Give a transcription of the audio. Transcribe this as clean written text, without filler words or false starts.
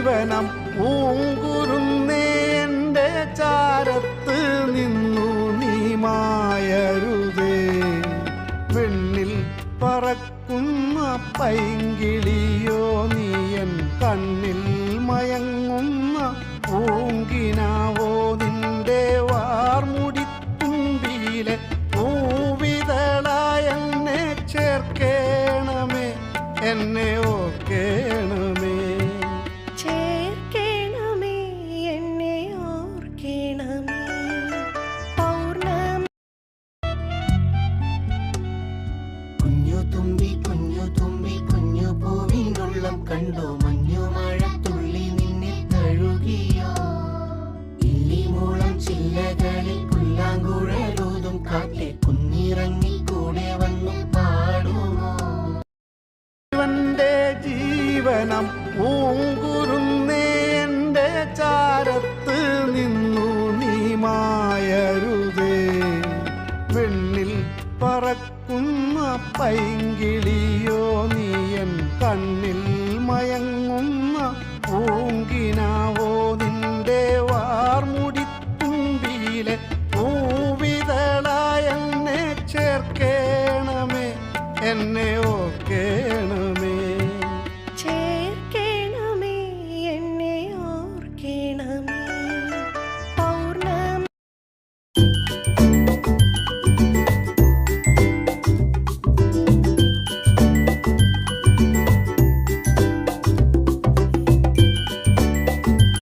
ജീവനം പൂങ്കുരുന്നേ എൻ്റെ ചാരത്ത് നിന്നു നീ മായരുതേ. വെണ്ണിൽ പറക്കുന്ന പൈങ്കിളിയോ നീയൻ കണ്ണിൽ മയങ്ങുന്ന പൂങ്കിനാവോ നിന്റെ വാർമുടിത്തുമ്പിയിലെ പൂവിതളായ എന്നെ ചേർക്കേണമേ, എന്നെ ഓർക്കേണമേ. ചേർക്കേണമേ, എന്നെ ഓർക്കേണമേ. കുഞ്ഞു തുമ്പി കുഞ്ഞു തുമ്പി കുഞ്ഞു പൂവിനുള്ളം കണ്ടോ, മഞ്ഞു മഴത്തുള്ളി നിന്നെ തഴുകിയോ. ഇല്ലിമൂളം ചില്ലകളിൽ പുല്ലാങ്കുഴലൂതും കാറ്റെ കുന്നിറങ്ങി കൂടെ വന്നു പാടുമോ. ഇവന്റെ ജീവനം പൂങ്കുരുന്നേ എൻ്റെ ചാരത്ത് നിന്നു നീ മായരുതേ. വെണ്ണിൽ പറക്കുന്ന പൈങ്കിളിയോ നീയൻ കണ്ണിൽ മയങ്ങുന്ന പൂങ്കിനാവോ നിന്റെ വാർമുടിത്തുമ്പിയിലെ പൂവിതളായ എന്നെ ചേർക്കേണമേ, എന്നെ ഓർക്കേണമേ. ചേർക്കേണമേ, എന്നെ ഓർക്കേണമേ. പൗർണമി